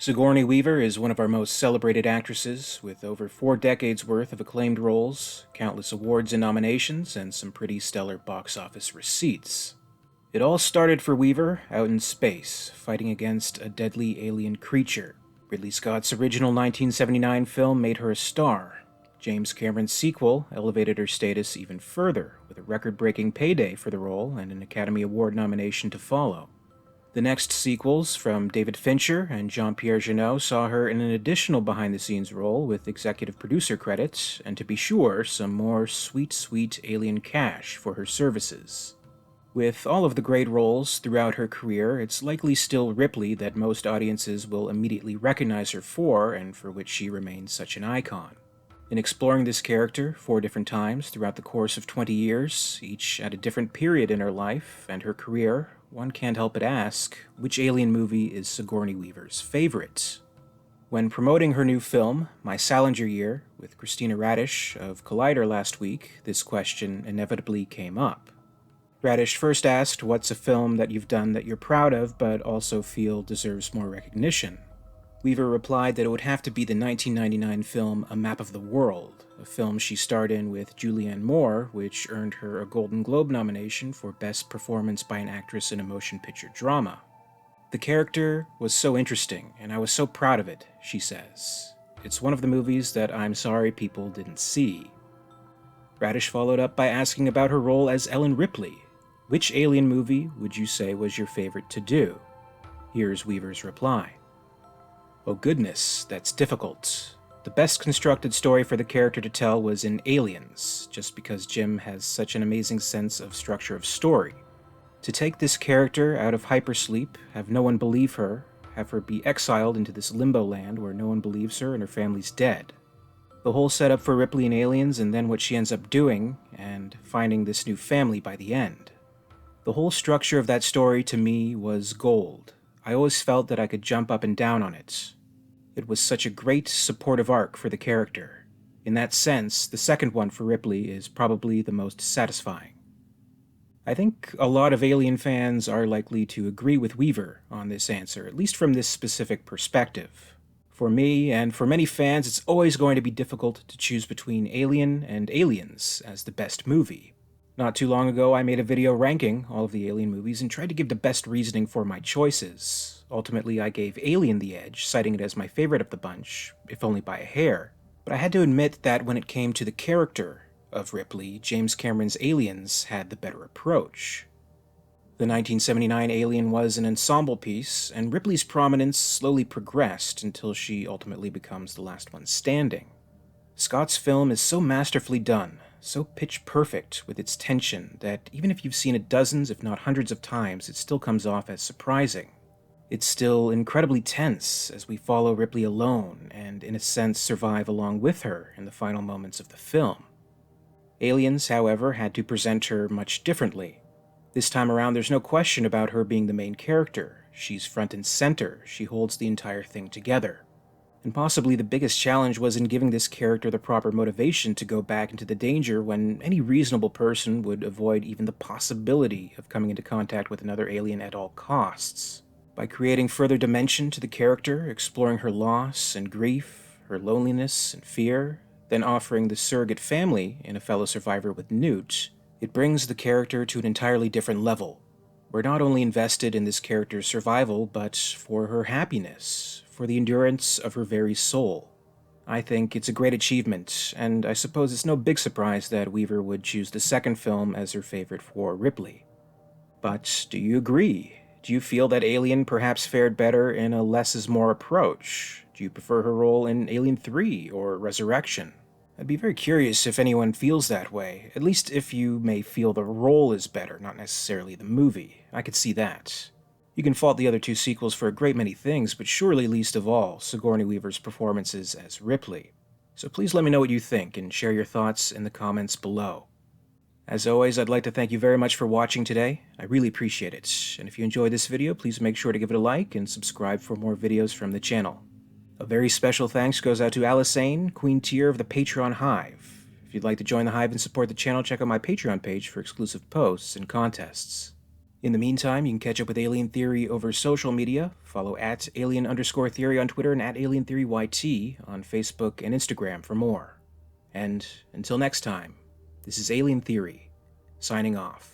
Sigourney Weaver is one of our most celebrated actresses, with over 4 decades worth of acclaimed roles, countless awards and nominations, and some pretty stellar box office receipts. It all started for Weaver out in space, fighting against a deadly alien creature. Ridley Scott's original 1979 film made her a star. James Cameron's sequel elevated her status even further, with a record-breaking payday for the role and an Academy Award nomination to follow. The next sequels from David Fincher and Jean-Pierre Jeunet saw her in an additional behind-the-scenes role with executive producer credits, and to be sure, some more sweet alien cash for her services. With all of the great roles throughout her career, it's likely still Ripley that most audiences will immediately recognize her for, and for which she remains such an icon. In exploring this character 4 different times throughout the course of 20 years, each at a different period in her life and her career, one can't help but ask, which alien movie is Sigourney Weaver's favorite? When promoting her new film, My Salinger Year, with Christina Radish of Collider last week, this question inevitably came up. Radish first asked what's a film that you've done that you're proud of but also feel deserves more recognition. Weaver replied that it would have to be the 1999 film A Map of the World, a film she starred in with Julianne Moore, which earned her a Golden Globe nomination for Best Performance by an Actress in a Motion Picture Drama. The character was so interesting, and I was so proud of it, she says. It's one of the movies that I'm sorry people didn't see. Radish followed up by asking about her role as Ellen Ripley. Which alien movie would you say was your favorite to do? Here's Weaver's reply. Oh goodness, that's difficult. The best constructed story for the character to tell was in Aliens, just because Jim has such an amazing sense of structure of story. To take this character out of hypersleep, have no one believe her, have her be exiled into this limbo land where no one believes her and her family's dead. The whole setup for Ripley in Aliens and then what she ends up doing, and finding this new family by the end. The whole structure of that story to me was gold. I always felt that I could jump up and down on it. It was such a great supportive arc for the character. In that sense, the second one for Ripley is probably the most satisfying. I think a lot of Alien fans are likely to agree with Weaver on this answer, at least from this specific perspective. For me, and for many fans, it's always going to be difficult to choose between Alien and Aliens as the best movie. Not too long ago, I made a video ranking all of the Alien movies and tried to give the best reasoning for my choices. Ultimately, I gave Alien the edge, citing it as my favorite of the bunch, if only by a hair. But I had to admit that when it came to the character of Ripley, James Cameron's Aliens had the better approach. The 1979 Alien was an ensemble piece, and Ripley's prominence slowly progressed until she ultimately becomes the last one standing. Scott's film is so masterfully done, so pitch-perfect with its tension, that even if you've seen it dozens, if not hundreds of times, it still comes off as surprising. It's still incredibly tense as we follow Ripley alone, and in a sense survive along with her in the final moments of the film. Aliens, however, had to present her much differently. This time around, there's no question about her being the main character. She's front and center, she holds the entire thing together. And possibly the biggest challenge was in giving this character the proper motivation to go back into the danger when any reasonable person would avoid even the possibility of coming into contact with another alien at all costs. By creating further dimension to the character, exploring her loss and grief, her loneliness and fear, then offering the surrogate family in a fellow survivor with Newt, it brings the character to an entirely different level. We're not only invested in this character's survival, but for her happiness, for the endurance of her very soul. I think it's a great achievement, and I suppose it's no big surprise that Weaver would choose the second film as her favorite for Ripley. But do you agree? Do you feel that Alien perhaps fared better in a less is more approach? Do you prefer her role in Alien 3 or Resurrection? I'd be very curious if anyone feels that way, at least if you may feel the role is better, not necessarily the movie. I could see that. You can fault the other 2 sequels for a great many things, but surely least of all, Sigourney Weaver's performances as Ripley. So please let me know what you think and share your thoughts in the comments below. As always, I'd like to thank you very much for watching today. I really appreciate it. And if you enjoyed this video, please make sure to give it a like and subscribe for more videos from the channel. A very special thanks goes out to Alyssane, Queen Tier of the Patreon Hive. If you'd like to join the Hive and support the channel, check out my Patreon page for exclusive posts and contests. In the meantime, you can catch up with Alien Theory over social media. Follow at alien_theory on Twitter and at alientheoryyt on Facebook and Instagram for more. And until next time, this is Alien Theory, signing off.